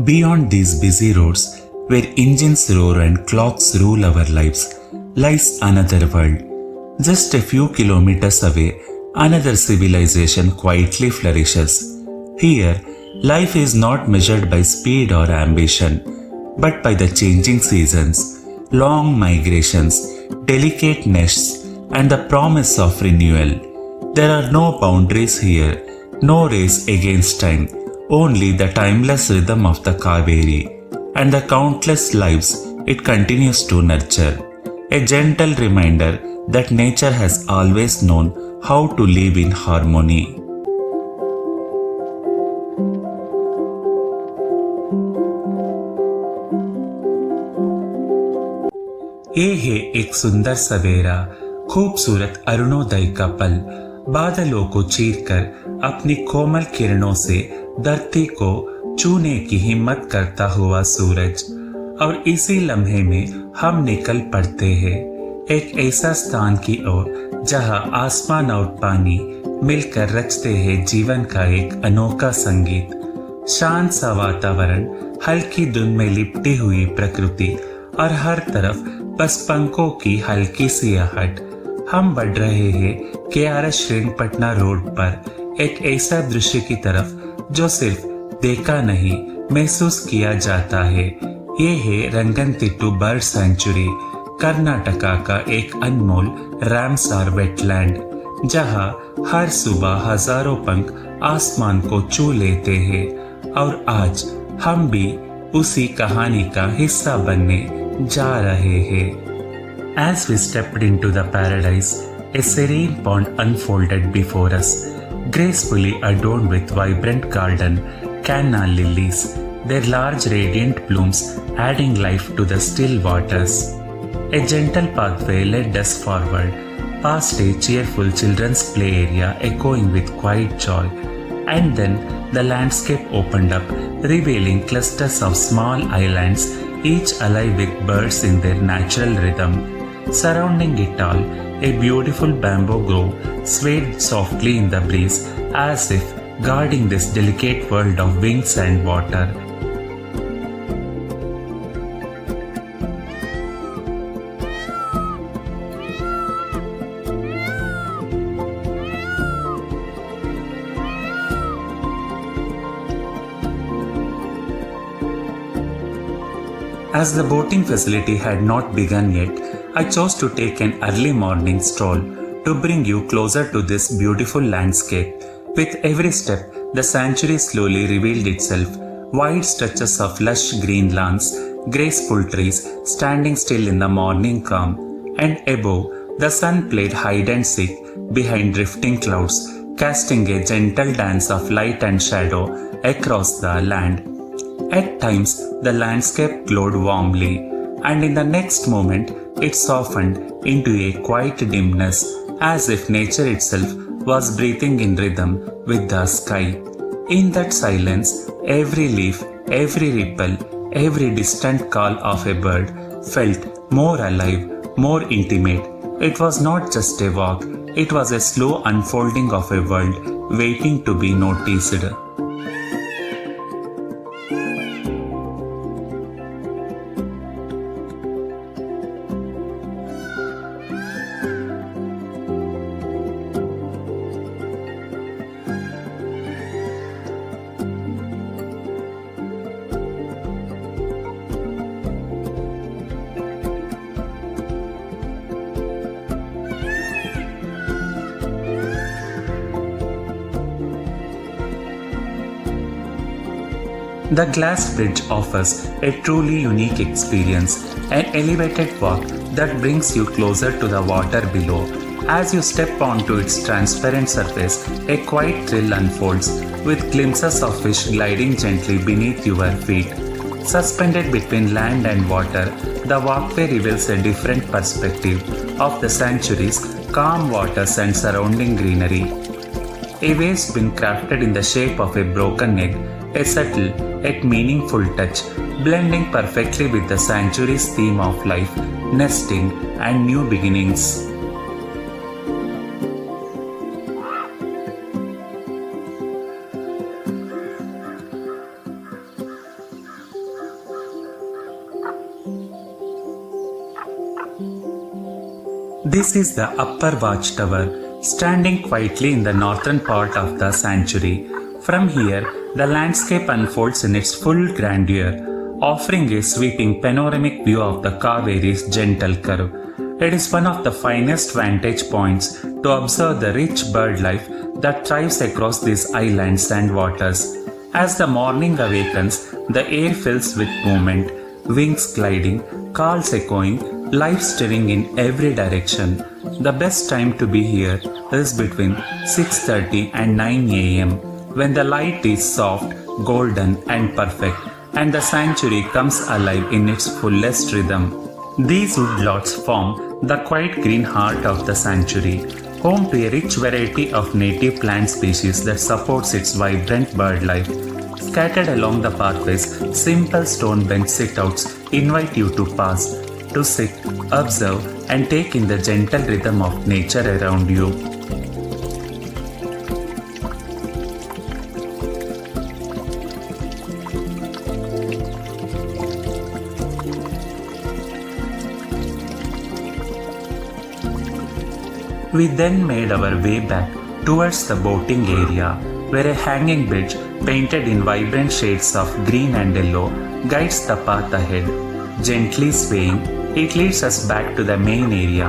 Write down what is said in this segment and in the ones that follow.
Beyond these busy roads, where engines roar and clocks rule our lives, lies another world. Just a few kilometers away, another civilization quietly flourishes. Here, life is not measured by speed or ambition, but by the changing seasons, long migrations, delicate nests, and the promise of renewal. There are no boundaries here, no race against time, only the timeless rhythm of the Kaveri and the countless lives it continues to nurture. A gentle reminder that nature has always known how to live in harmony. ये है एक सुंदर सवेरा, खूबसूरत अरुणोदय का पल, बादलों को चीरकर अपनी कोमल किरणों से धरती को छूने की हिम्मत करता हुआ सूरज। और इसी लम्हे में हम निकल पड़ते हैं एक ऐसा स्थान की ओर जहां आसमान और पानी मिलकर रचते हैं जीवन का एक अनोखा संगीत। शांत सा वातावरण, हल्की धुंध में लिपटी हुई प्रकृति और हर तरफ बस पंखों की हल्की सी आहट। हम बढ़ रहे हैं KRS श्रीरंगपटना रोड पर एक ऐसा दृश्य की तरफ जो सिर्फ देखा नहीं महसूस किया जाता है। ये है रंगनतिट्टू बर्ड सेंचुरी, कर्नाटका का एक अनमोल रामसार वेटलैंड, जहां हर सुबह हजारों पंख आसमान को छू लेते हैं। और आज हम भी उसी कहानी का हिस्सा बनने जा रहे हैं। As we stepped into the paradise, a serene pond unfolded before us, gracefully adorned with vibrant garden canna lilies, their large radiant blooms adding life to the still waters. A gentle pathway led us forward, past a cheerful children's play area echoing with quiet joy, and then the landscape opened up, revealing clusters of small islands, each alive with birds in their natural rhythm. Surrounding it all, a beautiful bamboo grove swayed softly in the breeze, as if guarding this delicate world of wings and water. As the boating facility had not begun yet, I chose to take an early morning stroll to bring you closer to this beautiful landscape. With every step, the sanctuary slowly revealed itself, wide stretches of lush green lawns, graceful trees standing still in the morning calm, and above, the sun played hide and seek behind drifting clouds, casting a gentle dance of light and shadow across the land. At times, the landscape glowed warmly, and in the next moment, it softened into a quiet dimness, as if nature itself was breathing in rhythm with the sky. In that silence, every leaf, every ripple, every distant call of a bird felt more alive, more intimate. It was not just a walk, it was a slow unfolding of a world waiting to be noticed. The glass bridge offers a truly unique experience, an elevated walk that brings you closer to the water below. As you step onto its transparent surface, a quiet thrill unfolds, with glimpses of fish gliding gently beneath your feet. Suspended between land and water, the walkway reveals a different perspective of the sanctuary's calm waters and surrounding greenery. A vase been crafted in the shape of a broken egg, a subtle yet meaningful touch, blending perfectly with the sanctuary's theme of life, nesting, and new beginnings. This is the upper watchtower, standing quietly in the northern part of the sanctuary. From here, the landscape unfolds in its full grandeur, offering a sweeping panoramic view of the Kaveri's gentle curve. It is one of the finest vantage points to observe the rich bird life that thrives across these islands and waters. As the morning awakens, the air fills with movement, wings gliding, calls echoing, life stirring in every direction. The best time to be here is between 6:30 and 9 a.m. when the light is soft, golden and perfect, and the sanctuary comes alive in its fullest rhythm. These woodlots form the quiet green heart of the sanctuary, home to a rich variety of native plant species that supports its vibrant bird life. Scattered along the pathways, simple stone bench sit-outs invite you to pass, to sit, observe, and take in the gentle rhythm of nature around you. We then made our way back towards the boating area, where a hanging bridge painted in vibrant shades of green and yellow guides the path ahead. Gently swaying, it leads us back to the main area,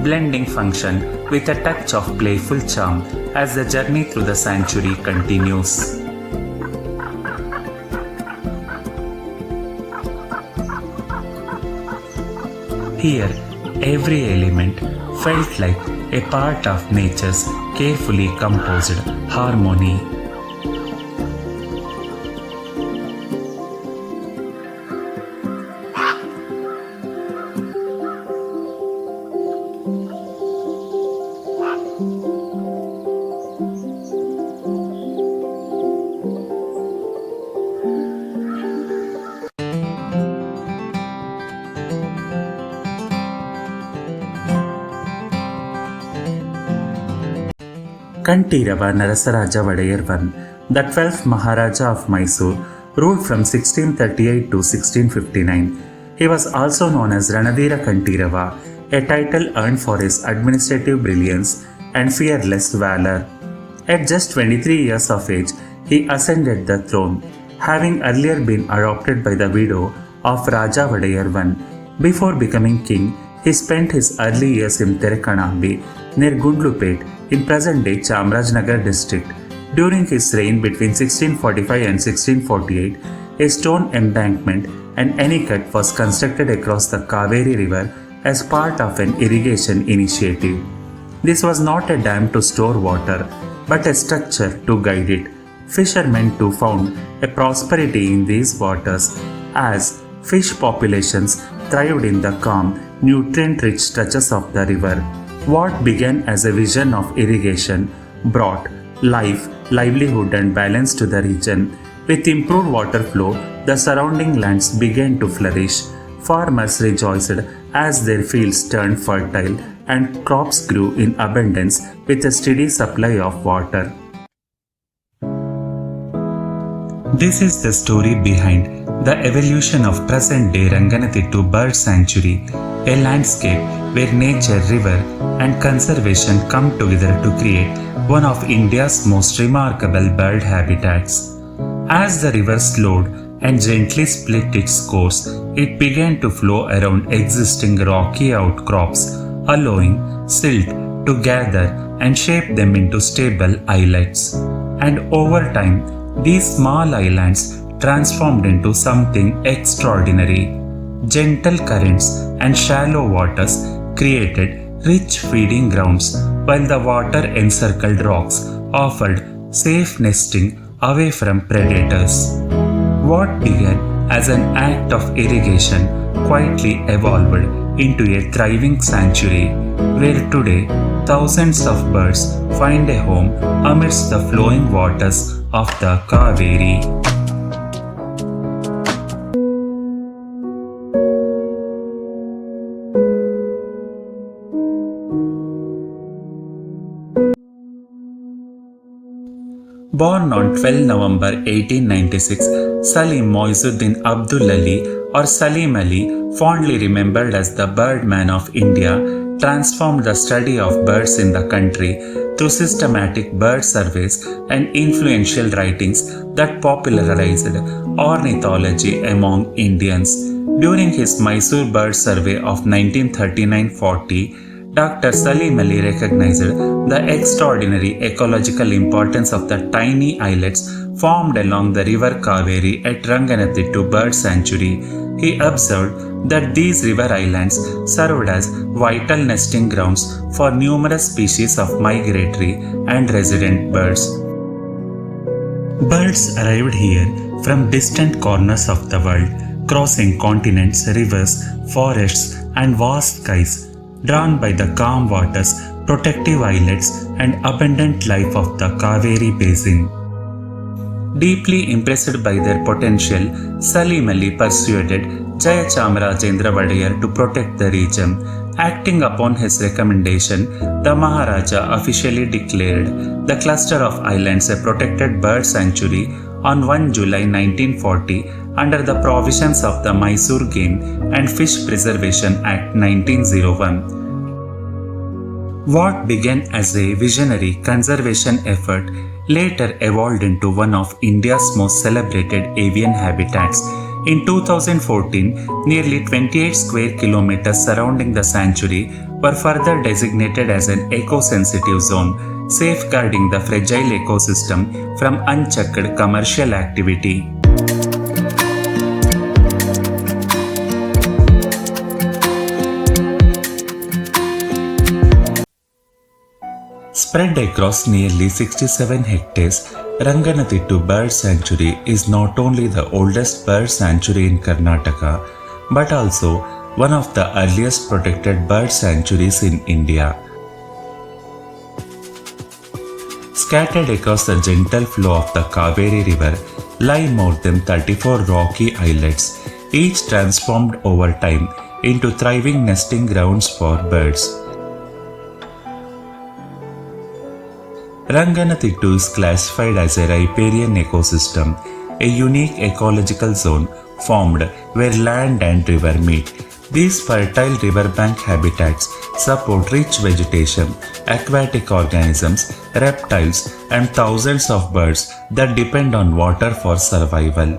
blending function with a touch of playful charm as the journey through the sanctuary continues. Here, every element felt like a part of nature's carefully composed harmony. Kanteerava Narasaraja Wodeyar I, the 12th Maharaja of Mysore, ruled from 1638 to 1659. He was also known as Ranadira Kanteerava, a title earned for his administrative brilliance and fearless valor. At just 23 years of age, he ascended the throne, having earlier been adopted by the widow of Raja Wodeyar I. Before becoming king, he spent his early years in Terekanambi, near Gundlupet, in present-day Chamarajanagar district. During his reign between 1645 and 1648, a stone embankment and anicut was constructed across the Kaveri river as part of an irrigation initiative. This was not a dam to store water, but a structure to guide it. Fishermen too found a prosperity in these waters, as fish populations thrived in the calm, nutrient-rich stretches of the river. What began as a vision of irrigation brought life, livelihood and balance to the region. With improved water flow, the surrounding lands began to flourish. Farmers rejoiced as their fields turned fertile and crops grew in abundance with a steady supply of water. This is the story behind the evolution of present-day Ranganathittu Bird Sanctuary, a landscape where nature, river and conservation come together to create one of India's most remarkable bird habitats. As the river slowed and gently split its course, it began to flow around existing rocky outcrops, allowing silt to gather and shape them into stable islets. And over time, these small islands transformed into something extraordinary. Gentle currents and shallow waters created rich feeding grounds, while the water-encircled rocks offered safe nesting away from predators. What began as an act of irrigation quietly evolved into a thriving sanctuary, where today thousands of birds find a home amidst the flowing waters of the Kaveri. Born on 12 November 1896, Salim Moizuddin Abdul Ali or Salim Ali, fondly remembered as the Birdman of India, transformed the study of birds in the country through systematic bird surveys and influential writings that popularized ornithology among Indians. During his Mysore Bird Survey of 1939-40, Dr. Salim Ali recognized the extraordinary ecological importance of the tiny islets formed along the river Kaveri at Ranganathittu Bird Sanctuary. He observed that these river islands served as vital nesting grounds for numerous species of migratory and resident birds. Birds arrived here from distant corners of the world, crossing continents, rivers, forests, and vast skies, drawn by the calm waters, protective islets, and abundant life of the Kaveri basin. Deeply impressed by their potential, Salim Ali persuaded Jayachamrajendra Wodeyar to protect the region. Acting upon his recommendation, the Maharaja officially declared the cluster of islands a protected bird sanctuary on 1 July 1940 under the provisions of the Mysore Game and Fish Preservation Act 1901. What began as a visionary conservation effort later evolved into one of India's most celebrated avian habitats. In 2014, nearly 28 square kilometers surrounding the sanctuary were further designated as an eco-sensitive zone, safeguarding the fragile ecosystem from unchecked commercial activity. Spread across nearly 67 hectares, Ranganathittu Bird Sanctuary is not only the oldest bird sanctuary in Karnataka, but also one of the earliest protected bird sanctuaries in India. Scattered across the gentle flow of the Kaveri River lie more than 34 rocky islets, each transformed over time into thriving nesting grounds for birds. Ranganathittu is classified as a riparian ecosystem, a unique ecological zone formed where land and river meet. These fertile riverbank habitats support rich vegetation, aquatic organisms, reptiles, and thousands of birds that depend on water for survival.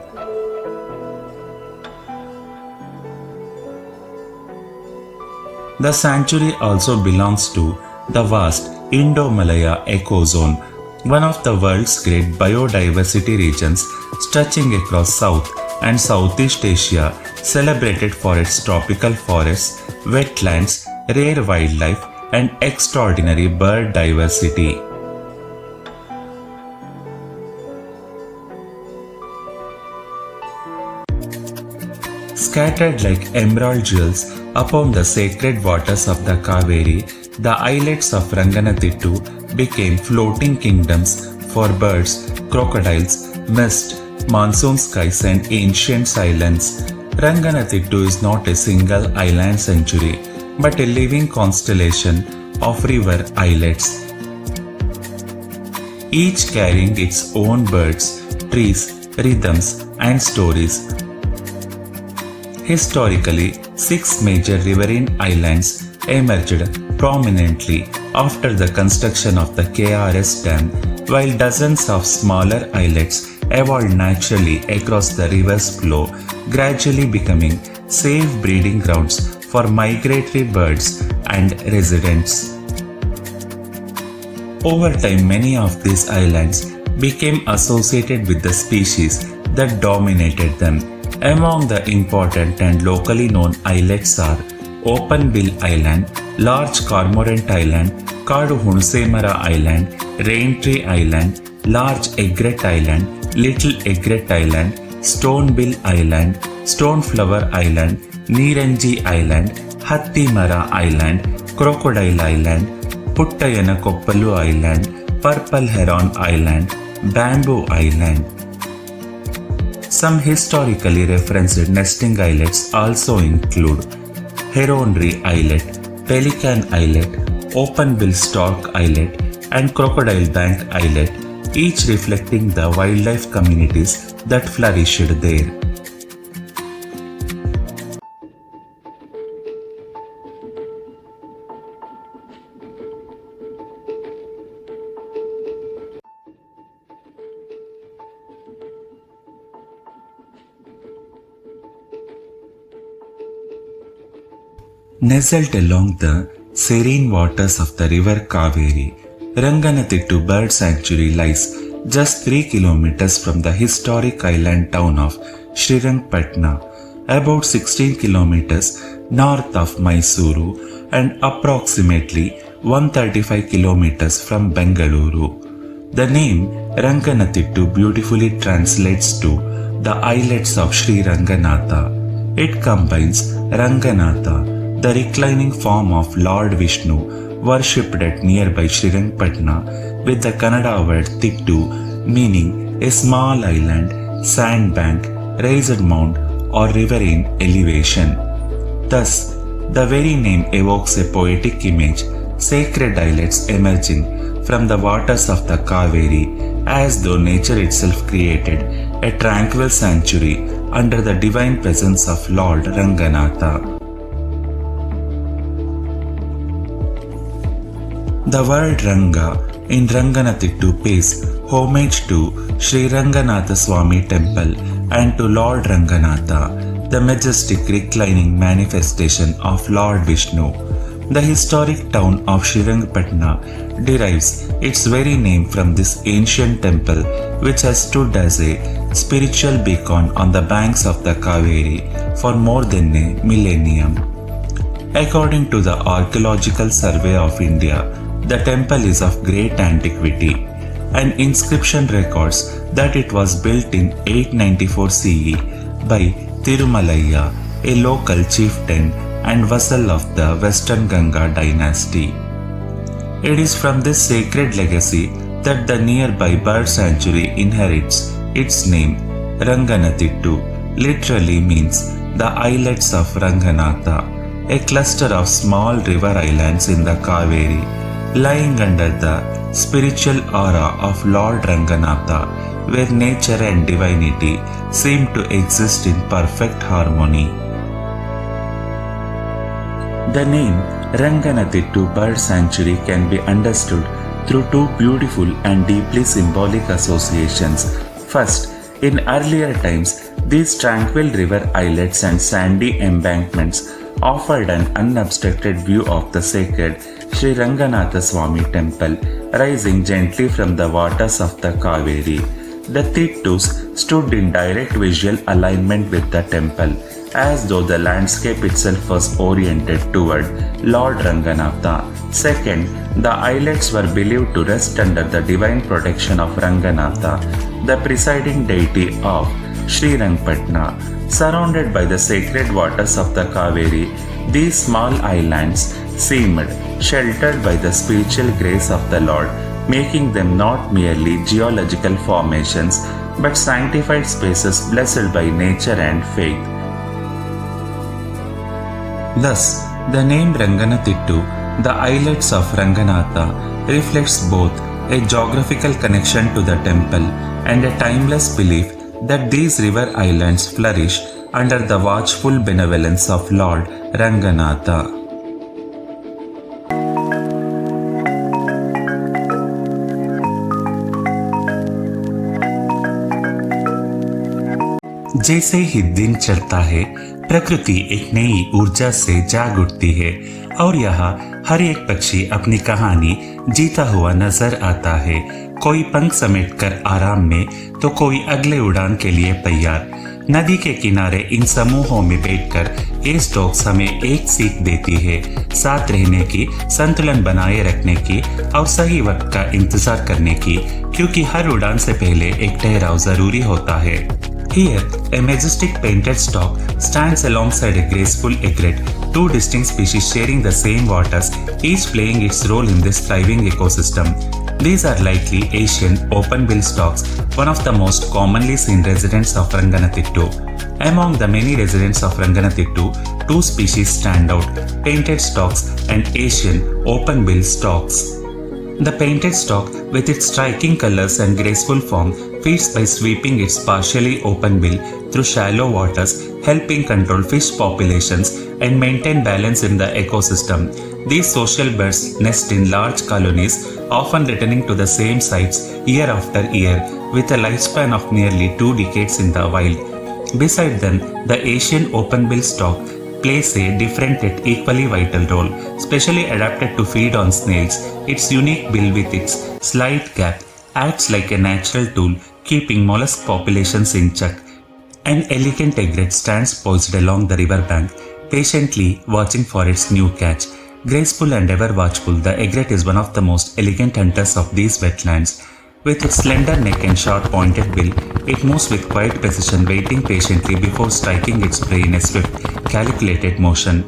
The sanctuary also belongs to the vast Indo-Malaya ecozone, one of the world's great biodiversity regions stretching across South and Southeast Asia, celebrated for its tropical forests, wetlands, rare wildlife, and extraordinary bird diversity. Scattered like emerald jewels upon the sacred waters of the Kaveri, the islets of Ranganathittu became floating kingdoms for birds, crocodiles, mist, monsoon skies, and ancient silence. Ranganathittu is not a single island sanctuary, but a living constellation of river islets, each carrying its own birds, trees, rhythms, and stories. Historically, 6 major riverine islands emerged prominently after the construction of the KRS dam, while dozens of smaller islets evolved naturally across the river's flow, gradually becoming safe breeding grounds for migratory birds and residents. Over time, many of these islands became associated with the species that dominated them. Among the important and locally known islets are Open-bill Island, Large Cormorant Island, Kadu Hunsemara Island, Raintree Island, Large Egret Island, Little Egret Island, Stonebill Island, Stoneflower Island, Neeranji Island, Hattimara Island, Crocodile Island, Puttayanakoppalu Island, Purple Heron Island, Bamboo Island. Some historically referenced nesting islets also include Heronry Islet, Pelican Islet, Open-bill Stork Islet, and Crocodile Bank Islet. each reflecting the wildlife communities that flourished there. Nestled along the serene waters of the river Kaveri, Ranganathittu Bird Sanctuary lies just 3 kilometers from the historic island town of Srirangpatna, about 16 kilometers north of Mysuru and approximately 135 kilometers from Bengaluru. The name Ranganathittu beautifully translates to the Islets of Sri Ranganatha. It combines Ranganatha, the reclining form of Lord Vishnu worshipped at nearby Srirangpatna, with the Kannada word Thittu meaning a small island, sandbank, raised mound or riverine elevation. Thus, the very name evokes a poetic image, sacred islets emerging from the waters of the Kaveri, as though nature itself created a tranquil sanctuary under the divine presence of Lord Ranganatha. The word Ranga in Ranganathittu pays homage to Sri Ranganatha Swami Temple and to Lord Ranganatha, the majestic reclining manifestation of Lord Vishnu. The historic town of Srirangpatna derives its very name from this ancient temple, which has stood as a spiritual beacon on the banks of the Kaveri for more than a millennium. According to the Archaeological Survey of India, the temple is of great antiquity. An inscription records that it was built in 894 CE by Thirumalaiya, a local chieftain and vassal of the Western Ganga dynasty. It is from this sacred legacy that the nearby bird sanctuary inherits its name. Ranganathittu literally means the islets of Ranganatha, a cluster of small river islands in the Kaveri, lying under the spiritual aura of Lord Ranganatha, where nature and divinity seem to exist in perfect harmony. The name Ranganathittu Bird Sanctuary can be understood through two beautiful and deeply symbolic associations. First, in earlier times, these tranquil river islets and sandy embankments offered an unobstructed view of the sacred Sri Ranganatha Swami Temple rising gently from the waters of the Kaveri. The Thittus stood in direct visual alignment with the temple, as though the landscape itself was oriented toward Lord Ranganatha. Second, the islets were believed to rest under the divine protection of Ranganatha, the presiding deity of Srirangpatna. Surrounded by the sacred waters of the Kaveri, these small islands seemed sheltered by the spiritual grace of the Lord, making them not merely geological formations but sanctified spaces blessed by nature and faith. Thus, the name Ranganathittu, the islets of Ranganatha, reflects both a geographical connection to the temple and a timeless belief that these river islands flourish under the watchful benevolence of Lord Ranganatha. जैसे ही दिन चढ़ता है, प्रकृति एक नई ऊर्जा से जाग उठती है और यहाँ हर एक पक्षी अपनी कहानी जीता हुआ नजर आता है। कोई पंख समेटकर आराम में तो कोई अगले उड़ान के लिए तैयार। नदी के किनारे इन समूहों में बैठकर ये स्टॉक्स हमें एक सीख देती है, साथ रहने की, संतुलन बनाए रखने की और सही वक्त का इंतजार करने की, क्योंकि हर उड़ान से पहले एक ठहराव जरूरी होता है। Here, a majestic painted stork stands alongside a graceful egret, two distinct species sharing the same waters, each playing its role in this thriving ecosystem. These are likely Asian open-billed storks, one of the most commonly seen residents of Ranganathittu. Among the many residents of Ranganathittu, two species stand out: painted storks and Asian open-billed storks. The painted stock, with its striking colors and graceful form, feeds by sweeping its partially open bill through shallow waters, helping control fish populations and maintain balance in the ecosystem. These social birds nest in large colonies, often returning to the same sites year after year, with a lifespan of nearly 2 decades in the wild. Beside them, the Asian open-bill stock plays a different yet equally vital role. Specially adapted to feed on snails, its unique bill with its slight gap acts like a natural tool, keeping mollusk populations in check. An elegant egret stands poised along the riverbank, patiently watching for its new catch. Graceful and ever watchful, the egret is one of the most elegant hunters of these wetlands. With its slender neck and sharp pointed bill, it moves with quiet precision, waiting patiently before striking its prey in a swift, calculated motion.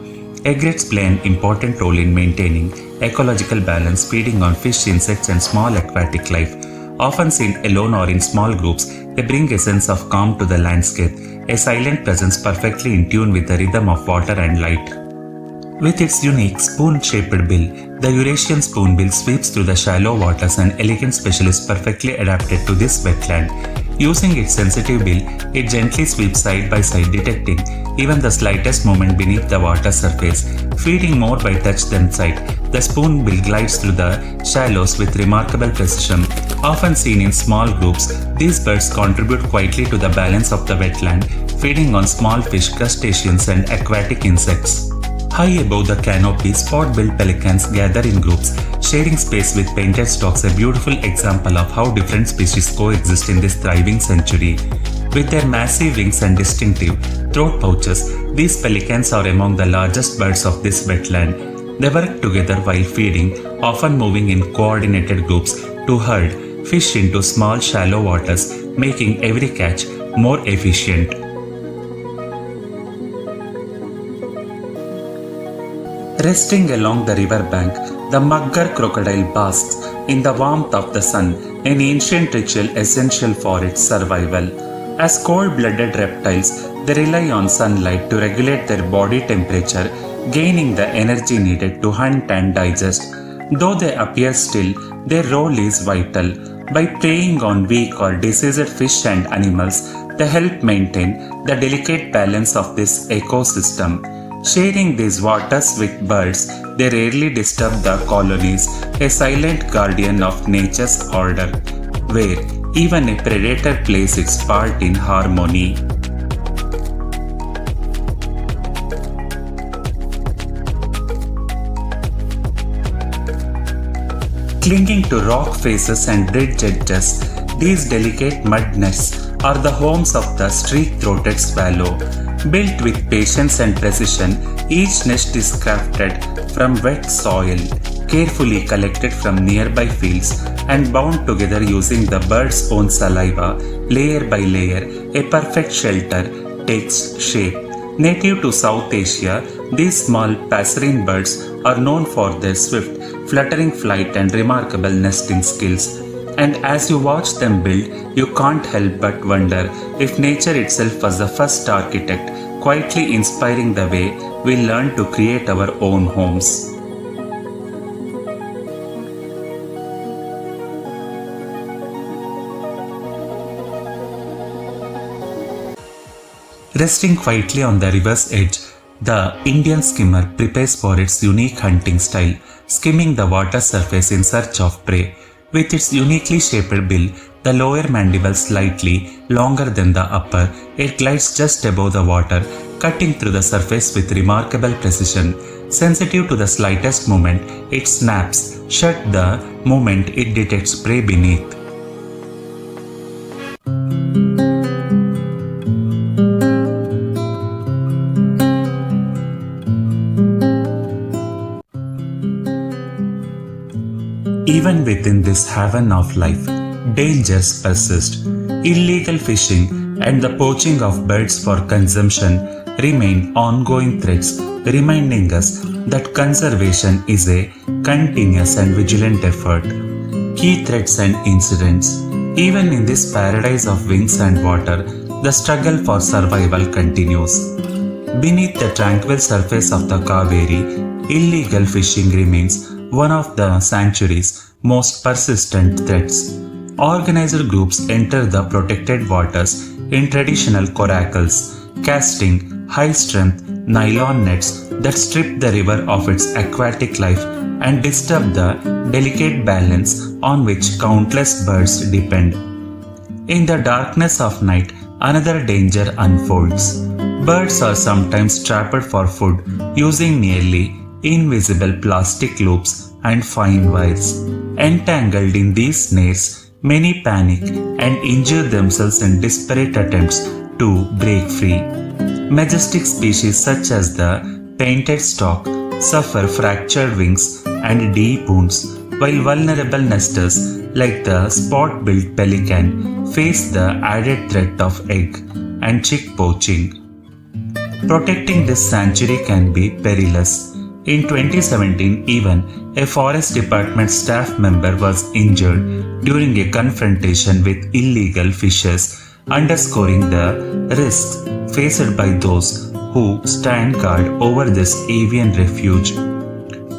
Egrets play an important role in maintaining ecological balance, feeding on fish, insects, and small aquatic life. Often seen alone or in small groups, they bring a sense of calm to the landscape, a silent presence perfectly in tune with the rhythm of water and light. With its unique spoon-shaped bill, the Eurasian spoonbill sweeps through the shallow waters, an elegant specialist perfectly adapted to this wetland. Using its sensitive bill, it gently sweeps side by side, detecting even the slightest movement beneath the water surface. Feeding more by touch than sight, the spoonbill glides through the shallows with remarkable precision. Often seen in small groups, these birds contribute quietly to the balance of the wetland, feeding on small fish, crustaceans, and aquatic insects. High above the canopy, spot-billed pelicans gather in groups, sharing space with painted stalks, a beautiful example of how different species coexist in this thriving sanctuary. With their massive wings and distinctive throat pouches, these pelicans are among the largest birds of this wetland. They work together while feeding, often moving in coordinated groups to herd fish into small shallow waters, making every catch more efficient. Resting along the riverbank, the mugger crocodile basks in the warmth of the sun, an ancient ritual essential for its survival. As cold-blooded reptiles, they rely on sunlight to regulate their body temperature, gaining the energy needed to hunt and digest. Though they appear still, their role is vital. By preying on weak or diseased fish and animals, they help maintain the delicate balance of this ecosystem. Sharing these waters with birds, they rarely disturb the colonies, a silent guardian of nature's order, where even a predator plays its part in harmony. Clinging to rock faces and bridge edges, these delicate mud nests are the homes of the streak-throated swallow. Built with patience and precision, each nest is crafted from wet soil, carefully collected from nearby fields, and bound together using the bird's own saliva. Layer by layer, a perfect shelter takes shape. Native to South Asia, these small passerine birds are known for their swift, fluttering flight and remarkable nesting skills. And as you watch them build, you can't help but wonder if nature itself was the first architect, quietly inspiring the way we learn to create our own homes. Resting quietly on the river's edge, the Indian skimmer prepares for its unique hunting style, skimming the water surface in search of prey. With its uniquely shaped bill, the lower mandible slightly longer than the upper, it glides just above the water, cutting through the surface with remarkable precision. Sensitive to the slightest movement, it snaps shut the moment it detects prey beneath. Even within this haven of life, dangers persist. Illegal fishing and the poaching of birds for consumption remain ongoing threats, reminding us that conservation is a continuous and vigilant effort. Key threats and incidents. Even in this paradise of wings and water, the struggle for survival continues. Beneath the tranquil surface of the Kaveri, illegal fishing remains one of the sanctuary's most persistent threats. Organized groups enter the protected waters in traditional coracles, casting high-strength nylon nets that strip the river of its aquatic life and disturb the delicate balance on which countless birds depend. In the darkness of night, another danger unfolds. Birds are sometimes trapped for food using nearly invisible plastic loops and fine wires. Entangled in these snares, many panic and injure themselves in desperate attempts to break free. Majestic species such as the painted stork suffer fractured wings and deep wounds, while vulnerable nesters like the spot-billed pelican face the added threat of egg and chick poaching. Protecting this sanctuary can be perilous. In 2017, even a Forest Department staff member was injured during a confrontation with illegal fishers, underscoring the risks faced by those who stand guard over this avian refuge.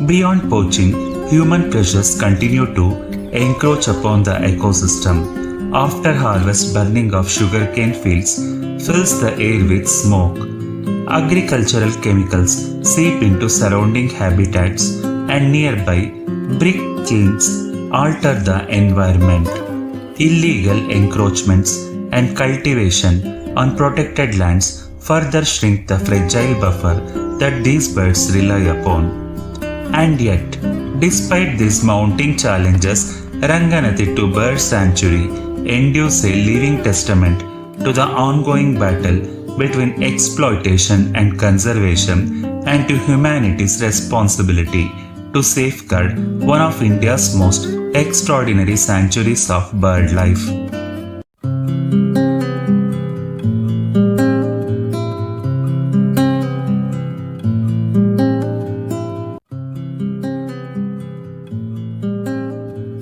Beyond poaching, human pressures continue to encroach upon the ecosystem. After harvest, burning of sugarcane fields fills the air with smoke. Agricultural chemicals seep into surrounding habitats, and nearby brick kilns alter the environment. Illegal encroachments and cultivation on protected lands further shrink the fragile buffer that these birds rely upon. And yet, despite these mounting challenges, Ranganathittu Bird Sanctuary endures a living testament to the ongoing battle between exploitation and conservation, and to humanity's responsibility to safeguard one of India's most extraordinary sanctuaries of bird life.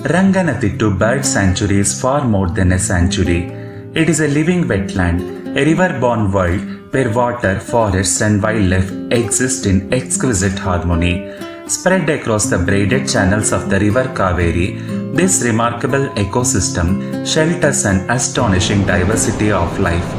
Ranganathittu Bird Sanctuary is far more than a sanctuary. It is a living wetland, a river-born world where water, forests and wildlife exist in exquisite harmony. Spread across the braided channels of the river Kaveri, this remarkable ecosystem shelters an astonishing diversity of life.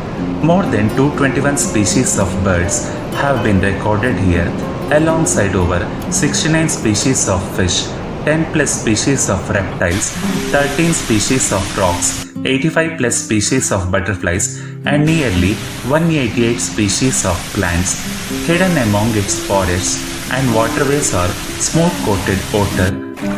More than 221 species of birds have been recorded here, alongside over 69 species of fish, 10 plus species of reptiles, 13 species of frogs, 85 plus species of butterflies, and nearly 188 species of plants. Hidden among its forests and waterways are smooth-coated otter,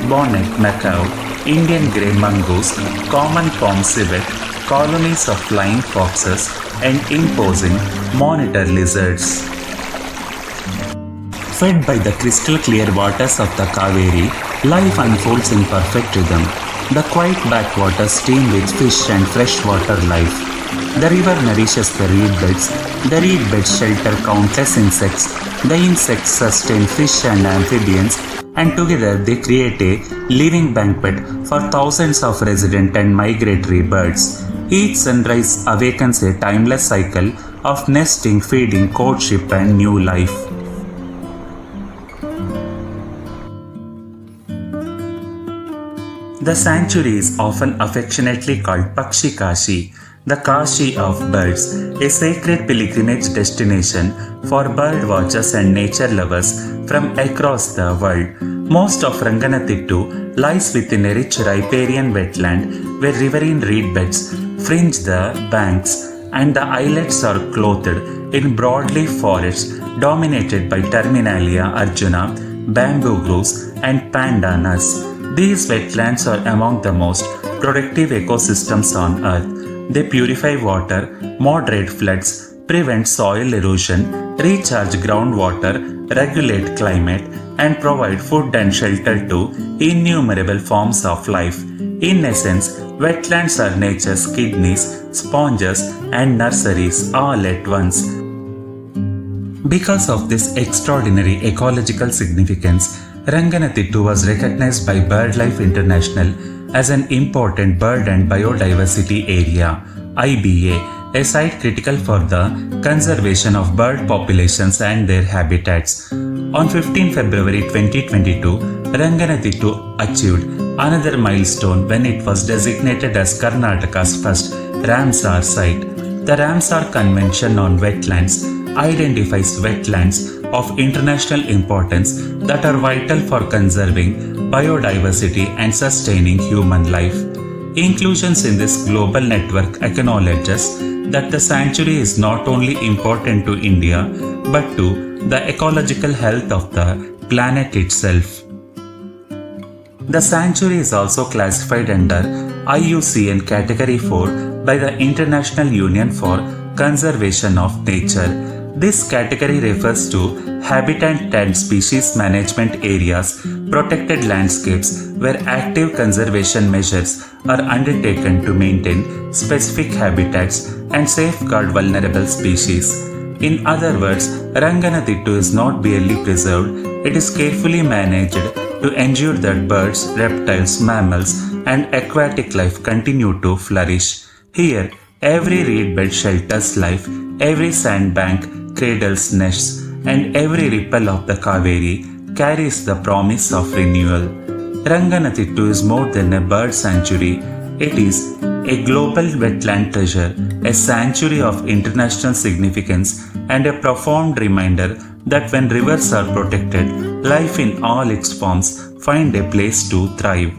bonnet macaw, Indian grey mongoose, common palm civet, colonies of flying foxes, and imposing monitor lizards. Fed by the crystal clear waters of the Kaveri, life unfolds in perfect rhythm. The quiet backwaters teem with fish and freshwater life. The river nourishes the reed beds. The reed beds shelter countless insects. The insects sustain fish and amphibians, and together they create a living banquet for thousands of resident and migratory birds. Each sunrise awakens a timeless cycle of nesting, feeding, courtship, and new life. The sanctuary is often affectionately called Pakshi Kashi, the Kashi of birds, a sacred pilgrimage destination for bird watchers and nature lovers from across the world. Most of Ranganathittu lies within a rich riparian wetland where riverine reed beds fringe the banks, and the islets are clothed in broadleaf forests dominated by Terminalia arjuna, bamboo groves, and pandanus. These wetlands are among the most productive ecosystems on earth. They purify water, moderate floods, prevent soil erosion, recharge groundwater, regulate climate, and provide food and shelter to innumerable forms of life. In essence, wetlands are nature's kidneys, sponges, and nurseries all at once. Because of this extraordinary ecological significance, Ranganathittu was recognized by BirdLife International as an important bird and biodiversity area (IBA), a site critical for the conservation of bird populations and their habitats. On 15 February 2022, Ranganathittu achieved another milestone when it was designated as Karnataka's first Ramsar Site. The Ramsar Convention on Wetlands identifies wetlands of international importance that are vital for conserving biodiversity and sustaining human life. Inclusions in this global network acknowledges that the sanctuary is not only important to India but to the ecological health of the planet itself. The sanctuary is also classified under IUCN Category 4 by the International Union for Conservation of Nature. This category refers to habitat and species management areas, protected landscapes where active conservation measures are undertaken to maintain specific habitats and safeguard vulnerable species. In other words, Ranganathittu is not barely preserved, it is carefully managed to ensure that birds, reptiles, mammals, and aquatic life continue to flourish. Here, every reed bed shelters life, every sandbank cradles nests, and every ripple of the Kaveri carries the promise of renewal. Ranganathittu is more than a bird sanctuary. It is a global wetland treasure, a sanctuary of international significance, and a profound reminder that when rivers are protected, life in all its forms find a place to thrive.